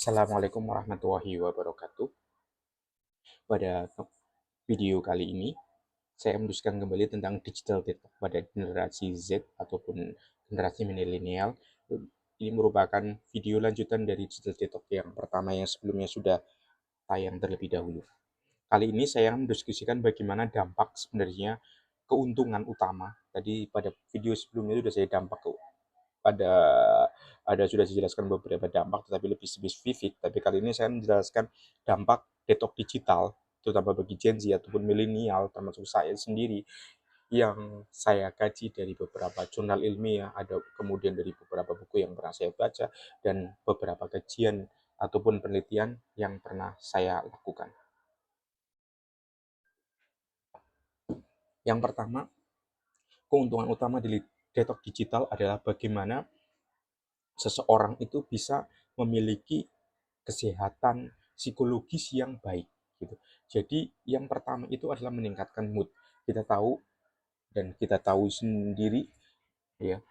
Assalamualaikum warahmatullahi wabarakatuh. Pada video kali ini, saya meneruskan kembali tentang digital detox pada generasi Z ataupun generasi milenial. Ini merupakan video lanjutan dari digital detox yang pertama yang sebelumnya sudah tayang terlebih dahulu. Kali ini saya mendiskusikan bagaimana dampak sebenarnya keuntungan utama. Tadi pada video sebelumnya sudah saya dampak pada sudah dijelaskan beberapa dampak tetapi lebih spesifik, tapi kali ini saya menjelaskan dampak detox digital terutama bagi Gen Z ataupun milenial termasuk saya sendiri yang saya kaji dari beberapa jurnal ilmiah, ada kemudian dari beberapa buku yang pernah saya baca dan beberapa kajian ataupun penelitian yang pernah saya lakukan. Yang pertama, keuntungan utama dari detox digital adalah bagaimana seseorang itu bisa memiliki kesehatan psikologis yang baik gitu. Jadi yang pertama itu adalah meningkatkan mood. Kita tahu dan kita tahu sendiri ya,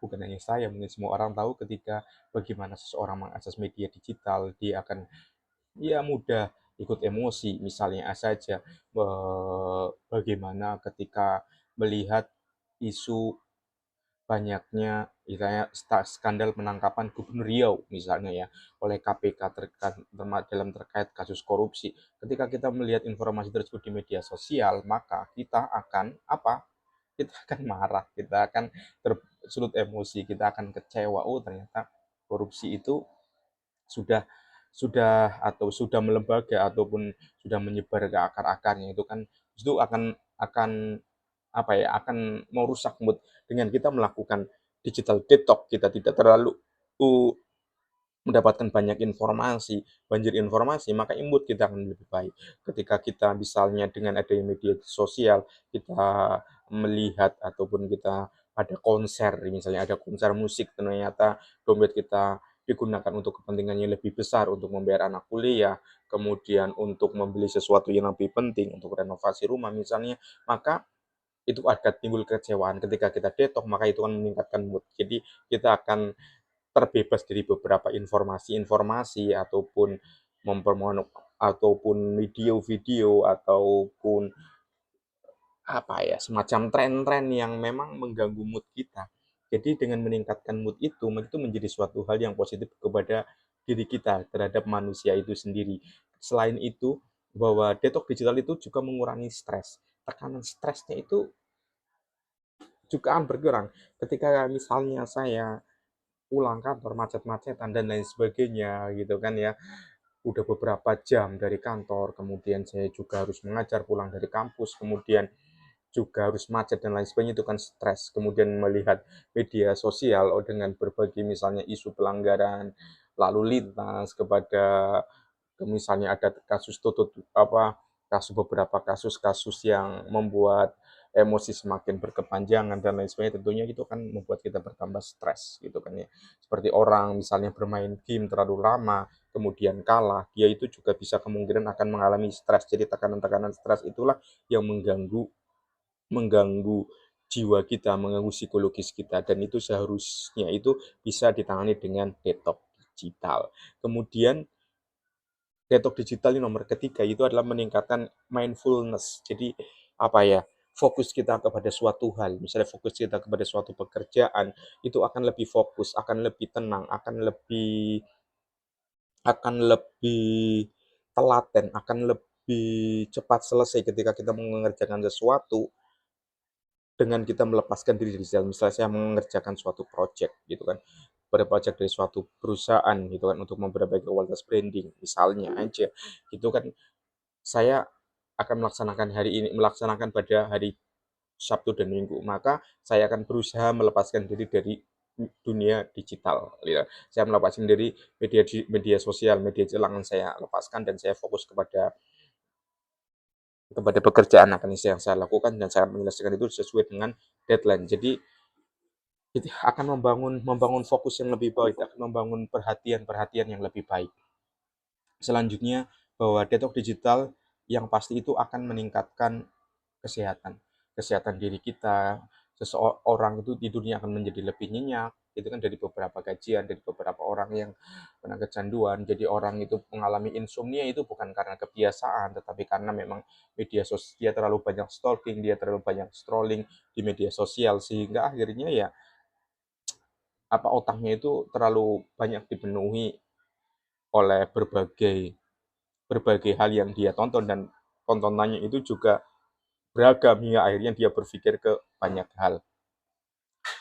bukan hanya saya, mungkin semua orang tahu ketika bagaimana seseorang mengakses media digital, dia akan ya mudah ikut emosi. Misalnya saja bagaimana ketika melihat isu banyaknya misalnya skandal penangkapan Gubernur Riau misalnya ya oleh KPK terkait kasus korupsi. Ketika kita melihat informasi tersebut di media sosial, maka kita akan apa? Kita akan marah, kita akan tersulut emosi, kita akan kecewa. Oh, ternyata korupsi itu sudah sudah melembaga ataupun sudah menyebar ke akar-akarnya, itu kan itu akan apa ya, akan merusak mood. Dengan kita melakukan digital detox, kita tidak terlalu mendapatkan banyak informasi, banjir informasi, maka mood kita akan lebih baik. Ketika kita misalnya dengan adanya media sosial, kita melihat ataupun kita ada konser, misalnya ada konser musik, ternyata dompet kita digunakan untuk kepentingan yang lebih besar, untuk membayar anak kuliah, kemudian untuk membeli sesuatu yang lebih penting, untuk renovasi rumah misalnya, maka itu akan timbul kekecewaan. Ketika kita detox, maka itu akan meningkatkan mood. Jadi kita akan terbebas dari beberapa informasi-informasi ataupun mempermohon ataupun video-video ataupun apa ya, semacam tren-tren yang memang mengganggu mood kita. Jadi dengan meningkatkan mood itu menjadi suatu hal yang positif kepada diri kita, terhadap manusia itu sendiri. Selain itu, bahwa detox digital itu juga mengurangi stres. Tekanan stresnya itu juga akan berkurang. Ketika misalnya saya pulang kantor macet-macetan dan lain sebagainya gitu kan ya, udah beberapa jam dari kantor, kemudian saya juga harus mengajar pulang dari kampus, kemudian juga harus macet dan lain sebagainya, itu kan stres. Kemudian melihat media sosial dengan berbagai misalnya isu pelanggaran lalu lintas kepada misalnya ada kasus tutut apa beberapa kasus-kasus yang membuat emosi semakin berkepanjangan dan lain sebagainya, tentunya itu kan membuat kita bertambah stres gitu kan ya. Seperti orang misalnya bermain game terlalu lama kemudian kalah, dia itu juga bisa kemungkinan akan mengalami stres. Jadi tekanan-tekanan stres itulah yang mengganggu mengganggu jiwa kita, mengganggu psikologis kita, dan itu seharusnya itu bisa ditangani dengan detox digital. Kemudian detox digital ini nomor ketiga itu adalah meningkatkan mindfulness. Jadi apa ya, fokus kita kepada suatu hal, misalnya fokus kita kepada suatu pekerjaan, itu akan lebih fokus, akan lebih tenang, akan lebih telaten, akan lebih cepat selesai ketika kita mengerjakan sesuatu dengan kita melepaskan diri dari sel. Misalnya saya mengerjakan suatu project gitu kan, pada project dari suatu perusahaan gitu kan untuk memperbaiki kualitas branding misalnya aja gitu kan, saya akan melaksanakan pada hari Sabtu dan Minggu, maka saya akan berusaha melepaskan diri dari dunia digital gitu. Saya melepaskan diri media sosial, media jelangan saya lepaskan dan saya fokus kepada pekerjaan yang saya lakukan dan saya menyelesaikan itu sesuai dengan deadline. Jadi itu akan membangun fokus yang lebih baik, akan membangun perhatian-perhatian yang lebih baik. Selanjutnya, bahwa detox digital yang pasti itu akan meningkatkan kesehatan. Kesehatan diri kita, seseorang itu tidurnya akan menjadi lebih nyenyak, Itu kan dari beberapa kajian, dari beberapa orang yang pernah kecanduan. Jadi orang itu mengalami insomnia itu bukan karena kebiasaan, tetapi karena memang dia terlalu banyak stalking, dia terlalu banyak scrolling di media sosial, sehingga akhirnya ya otaknya itu terlalu banyak dipenuhi oleh berbagai berbagai hal yang dia tonton, dan tontonannya itu juga beragam hingga akhirnya dia berpikir ke banyak hal.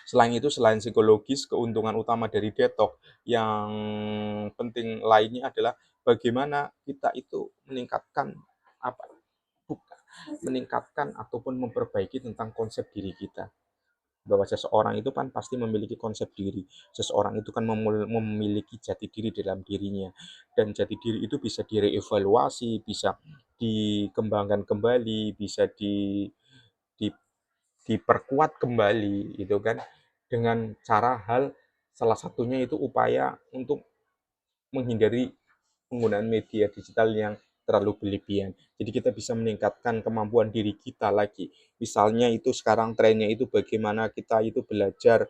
Selain itu, selain psikologis, keuntungan utama dari detox yang penting lainnya adalah bagaimana kita itu meningkatkan apa meningkatkan ataupun memperbaiki tentang konsep diri kita. Bahwa seseorang itu kan pasti memiliki konsep diri. Seseorang itu kan memiliki jati diri dalam dirinya. Dan jati diri itu bisa direvaluasi, bisa dikembangkan kembali, bisa di diperkuat kembali gitu kan, dengan cara hal salah satunya itu upaya untuk menghindari penggunaan media digital yang terlalu berlebihan. Jadi kita bisa meningkatkan kemampuan diri kita lagi. Misalnya itu sekarang trennya itu bagaimana kita itu belajar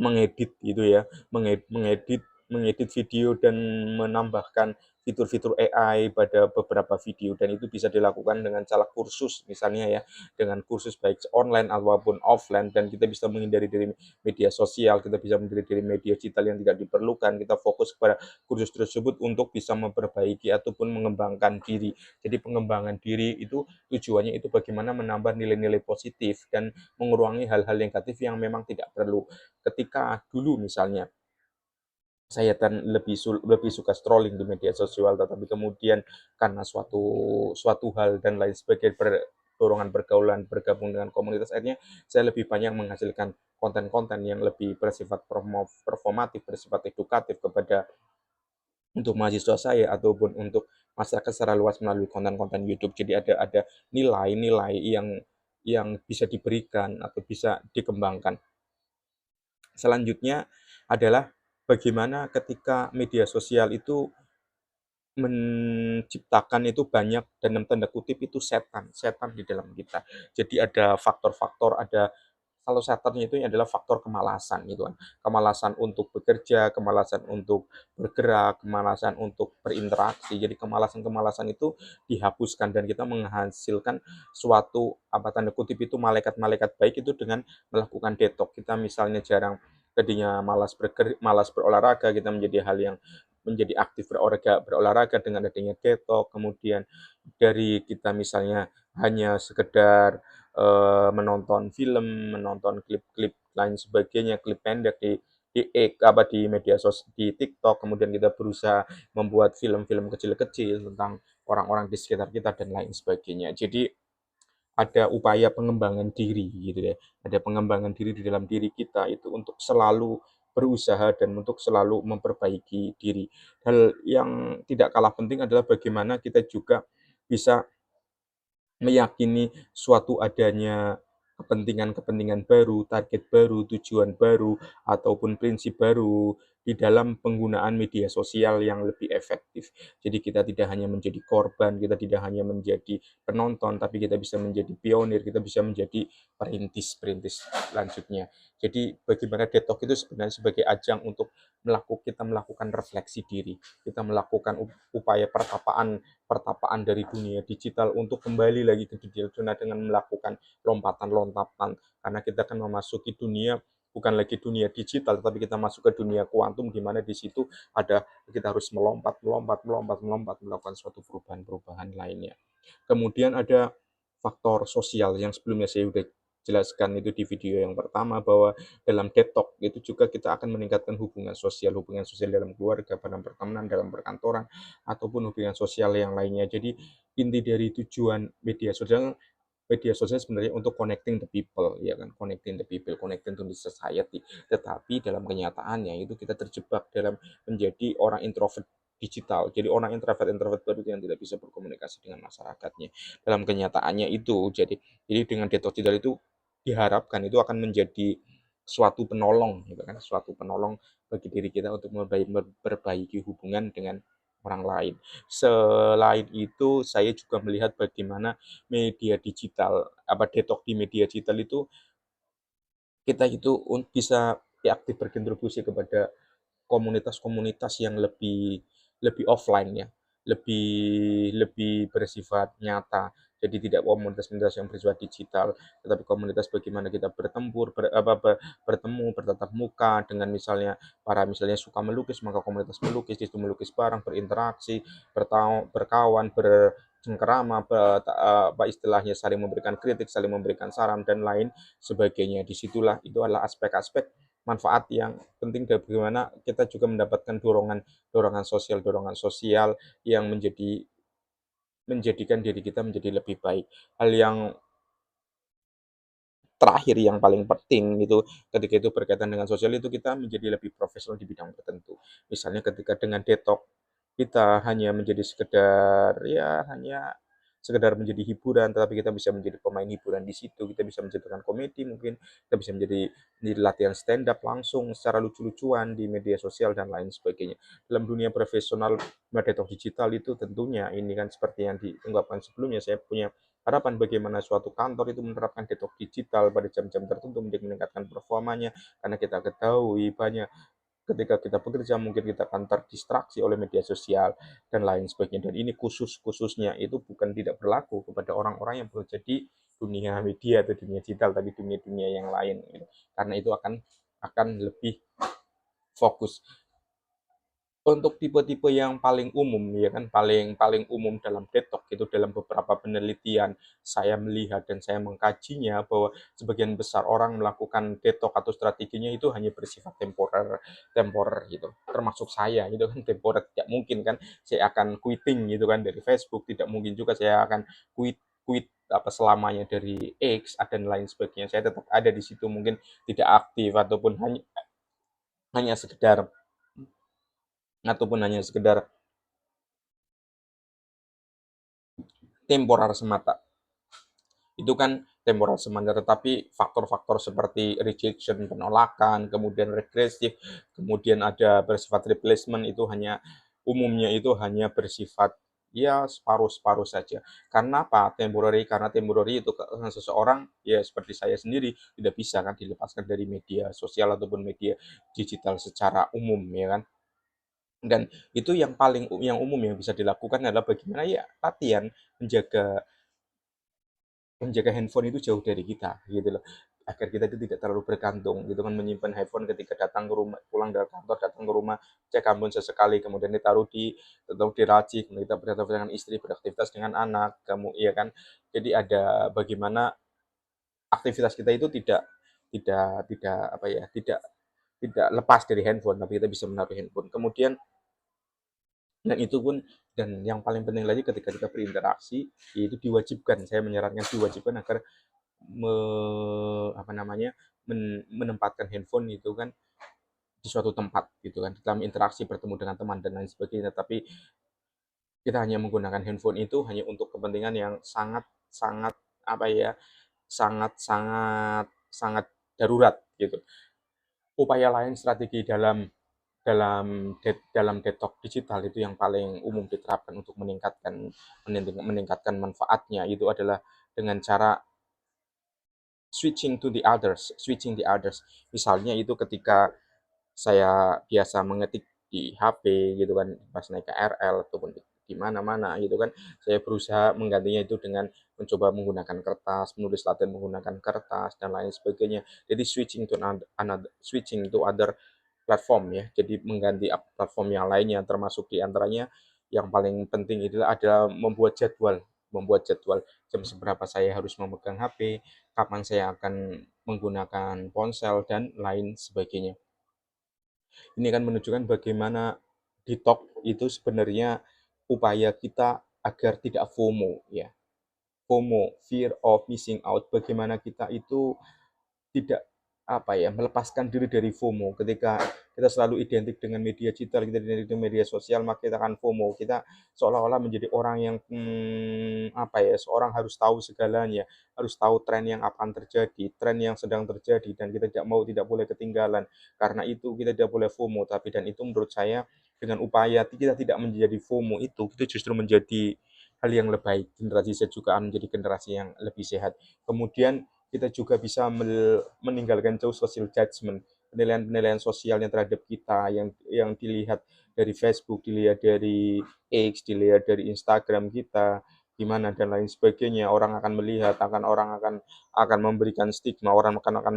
mengedit gitu ya, mengedit video dan menambahkan fitur-fitur AI pada beberapa video, dan itu bisa dilakukan dengan cara kursus misalnya ya, dengan kursus baik online ataupun offline, dan kita bisa menghindari dari media sosial, kita bisa menghindari dari media digital yang tidak diperlukan, kita fokus pada kursus tersebut untuk bisa memperbaiki ataupun mengembangkan diri. Jadi pengembangan diri itu tujuannya itu bagaimana menambah nilai-nilai positif dan mengurangi hal-hal negatif yang memang tidak perlu. Ketika dulu misalnya saya kan lebih suka scrolling di media sosial, tetapi kemudian karena suatu suatu hal dan lain sebagainya, dorongan pergaulan, bergabung dengan komunitas, akhirnya saya lebih banyak menghasilkan konten-konten yang lebih bersifat performatif, bersifat edukatif kepada untuk mahasiswa saya ataupun untuk masyarakat secara luas melalui konten-konten YouTube. Jadi ada nilai-nilai yang bisa diberikan atau bisa dikembangkan. Selanjutnya adalah bagaimana ketika media sosial itu menciptakan itu banyak dalam tanda kutip itu setan, setan di dalam kita. Jadi ada faktor-faktor, ada kalau setannya itu adalah faktor kemalasan gitu kan. Kemalasan untuk bekerja, kemalasan untuk bergerak, kemalasan untuk berinteraksi. Jadi kemalasan-kemalasan itu dihapuskan dan kita menghasilkan suatu tanda kutip itu malaikat-malaikat baik itu dengan melakukan detox. Kita misalnya jarang tadinya malas berolahraga, kita menjadi hal yang menjadi aktif berolahraga dengan adanya detox. Kemudian dari kita misalnya hanya sekedar menonton film, menonton klip-klip lain sebagainya, klip pendek di media di TikTok, kemudian kita berusaha membuat film-film kecil-kecil tentang orang-orang di sekitar kita dan lain sebagainya. Jadi ada upaya pengembangan diri gitu ya. Ada pengembangan diri di dalam diri kita itu untuk selalu berusaha dan untuk selalu memperbaiki diri. Hal yang tidak kalah penting adalah bagaimana kita juga bisa meyakini suatu adanya kepentingan-kepentingan baru, target baru, tujuan baru, ataupun prinsip baru di dalam penggunaan media sosial yang lebih efektif. Jadi kita tidak hanya menjadi korban, kita tidak hanya menjadi penonton, tapi kita bisa menjadi pionir, kita bisa menjadi perintis-perintis selanjutnya. Jadi bagaimana detox itu sebenarnya sebagai ajang untuk kita melakukan refleksi diri, kita melakukan upaya pertapaan pertapaan dari dunia digital untuk kembali lagi ke dunia zona dengan melakukan lompatan-lompatan, karena kita akan memasuki dunia bukan lagi dunia digital, tapi kita masuk ke dunia kuantum di mana di situ ada kita harus melompat, melompat, melompat, melompat, melakukan suatu perubahan-perubahan lainnya. Kemudian ada faktor sosial yang sebelumnya saya sudah jelaskan itu di video yang pertama, bahwa dalam detox itu juga kita akan meningkatkan hubungan sosial dalam keluarga, dalam pertemanan, dalam perkantoran, ataupun hubungan sosial yang lainnya. Jadi inti dari tujuan media sosial sebenarnya untuk connecting the people, ya kan, connecting the people, connecting to the society. Tetapi dalam kenyataannya itu kita terjebak dalam menjadi orang introvert digital. Jadi orang introvert baru yang tidak bisa berkomunikasi dengan masyarakatnya. Dalam kenyataannya itu, jadi dengan detox digital itu diharapkan itu akan menjadi suatu penolong, gitu kan, suatu penolong bagi diri kita untuk memperbaiki hubungan dengan orang lain. Selain itu, saya juga melihat bagaimana media digital, detox di media digital itu kita itu bisa aktif berkontribusi kepada komunitas-komunitas yang lebih lebih offline ya, lebih lebih bersifat nyata. Jadi tidak komunitas-komunitas yang bersifat digital, tetapi komunitas bagaimana kita bertempur, bertemu, bertatap muka dengan misalnya misalnya suka melukis, maka komunitas melukis, itu melukis bareng, berinteraksi, berkawan, bercengkerama, apa istilahnya, saling memberikan kritik, saling memberikan saran dan lain sebagainya. Disitulah itu adalah aspek-aspek manfaat yang penting dan bagaimana kita juga mendapatkan dorongan sosial yang menjadikan diri kita menjadi lebih baik. Hal yang terakhir yang paling penting itu ketika itu berkaitan dengan sosial itu kita menjadi lebih profesional di bidang tertentu. Misalnya ketika dengan detox kita hanya menjadi sekedar ya hanya sekedar menjadi hiburan, tetapi kita bisa menjadi pemain hiburan di situ, kita bisa menciptakan komedi mungkin, kita bisa menjadi latihan stand up langsung secara lucu-lucuan di media sosial dan lain sebagainya. Dalam dunia profesional detox digital itu tentunya ini kan seperti yang diungkapkan sebelumnya, saya punya harapan bagaimana suatu kantor itu menerapkan detox digital pada jam-jam tertentu untuk meningkatkan performanya, karena kita ketahui banyak ketika kita bekerja mungkin kita akan terdistraksi oleh media sosial dan lain sebagainya. Dan ini khususnya itu bukan tidak berlaku kepada orang-orang yang bekerja di dunia media atau dunia digital, tapi dunia-dunia yang lain gitu. Karena itu akan lebih fokus untuk tipe-tipe yang paling umum ya kan, paling paling umum dalam detox itu dalam beberapa penelitian saya melihat dan saya mengkajinya bahwa sebagian besar orang melakukan detox atau strateginya itu hanya bersifat temporer temporer gitu. Termasuk saya gitu kan, temporer, tidak mungkin kan saya akan quitting gitu kan dari Facebook, tidak mungkin juga saya akan quit quit apa selamanya dari X dan lain sebagainya. Saya tetap ada di situ, mungkin tidak aktif ataupun hanya hanya sekedar ataupun hanya sekedar temporer semata. Itu kan temporer semata, tetapi faktor-faktor seperti rejection, penolakan, kemudian regresif, kemudian ada bersifat replacement itu umumnya itu hanya bersifat ya separuh-separuh saja. Karena apa? Temporary, karena temporary itu seseorang ya seperti saya sendiri tidak bisa kan dilepaskan dari media sosial ataupun media digital secara umum ya kan. Dan itu yang umum yang bisa dilakukan adalah bagaimana ya latihan menjaga menjaga handphone itu jauh dari kita gitu loh, agar kita itu tidak terlalu bergantung gitu kan, menyimpan handphone ketika datang ke rumah, pulang dari kantor datang ke rumah, cek handphone sesekali, kemudian ditaruh di laci, kemudian kita beraktivitas dengan istri, beraktivitas dengan anak kamu iya kan. Jadi ada bagaimana aktivitas kita itu tidak apa ya, tidak lepas dari handphone, tapi kita bisa menaruh handphone. Kemudian dan itu pun dan yang paling penting lagi ketika kita berinteraksi, yaitu diwajibkan, saya menyarankan diwajibkan agar me apa namanya, menempatkan handphone itu kan di suatu tempat gitu kan, dalam interaksi bertemu dengan teman dan lain sebagainya. Tapi kita hanya menggunakan handphone itu hanya untuk kepentingan yang sangat sangat apa ya, sangat sangat sangat darurat gitu. Upaya lain strategi dalam detox digital itu yang paling umum diterapkan untuk meningkatkan manfaatnya itu adalah dengan cara switching the others. Misalnya itu ketika saya biasa mengetik di HP gitu kan, pas naik KRL ataupun di mana-mana gitu kan, saya berusaha menggantinya itu dengan mencoba menggunakan kertas, menulis latihan menggunakan kertas dan lain sebagainya. Jadi switching to other platform ya. Jadi mengganti platform yang lainnya, termasuk di antaranya yang paling penting itu adalah membuat jadwal jam seberapa saya harus memegang HP, kapan saya akan menggunakan ponsel dan lain sebagainya. Ini kan menunjukkan bagaimana detox itu sebenarnya upaya kita agar tidak FOMO ya. FOMO, fear of missing out. Bagaimana kita itu tidak apa ya, melepaskan diri dari FOMO. Ketika kita selalu identik dengan media digital, kita identik dengan media sosial, maka kita akan FOMO. Kita seolah-olah menjadi orang yang apa ya, seorang harus tahu segalanya, harus tahu tren yang akan terjadi, tren yang sedang terjadi, dan kita tidak boleh ketinggalan. Karena itu kita tidak boleh FOMO. Tapi dan itu menurut saya dengan upaya kita tidak menjadi FOMO itu justru menjadi hal yang lebih baik. Generasi Z juga menjadi generasi yang lebih sehat. Kemudian kita juga bisa meninggalkan jauh social judgment. penilaian-penilaian sosialnya terhadap kita yang dilihat dari Facebook, dilihat dari X, dilihat dari Instagram kita, gimana dan lain sebagainya. Orang akan memberikan stigma, orang akan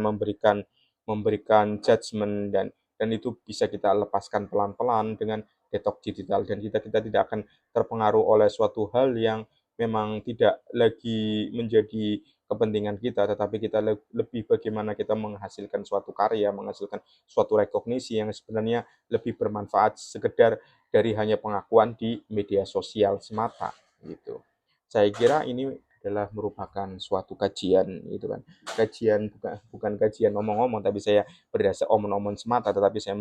memberikan judgement dan itu bisa kita lepaskan pelan-pelan dengan detox digital dan kita tidak akan terpengaruh oleh suatu hal yang memang tidak lagi menjadi kepentingan kita, tetapi kita lebih bagaimana kita menghasilkan suatu karya, menghasilkan suatu rekognisi yang sebenarnya lebih bermanfaat sekedar dari hanya pengakuan di media sosial semata, gitu. Saya kira ini adalah merupakan suatu kajian gitu kan. Kajian bukan kajian omong-omong, tapi saya berdasar omong-omong semata, tetapi saya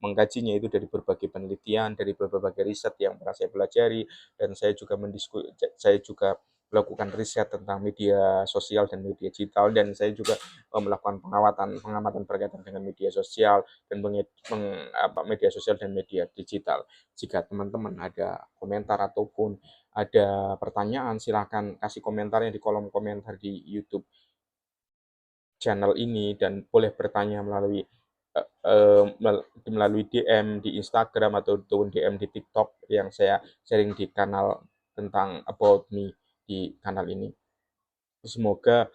mengkajinya itu dari berbagai penelitian, dari berbagai riset yang pernah saya pelajari, dan saya juga melakukan riset tentang media sosial dan media digital, dan saya juga melakukan pengamatan berkaitan dengan media sosial dan media sosial dan media digital. Jika teman-teman ada komentar ataupun ada pertanyaan, silakan kasih komentarnya di kolom komentar di YouTube channel ini dan boleh bertanya melalui DM di Instagram ataupun DM di TikTok yang saya sharing di kanal tentang About Me di kanal ini. Semoga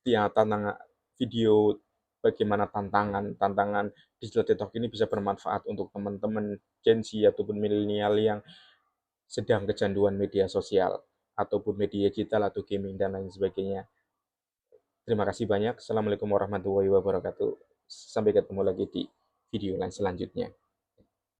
tantangan video bagaimana tantangan digital detox ini bisa bermanfaat untuk teman-teman Gen Z ataupun milenial yang sedang kecanduan media sosial ataupun media digital atau gaming dan lain sebagainya. Terima kasih banyak. Assalamualaikum warahmatullahi wabarakatuh. Sampai ketemu lagi di video lain selanjutnya.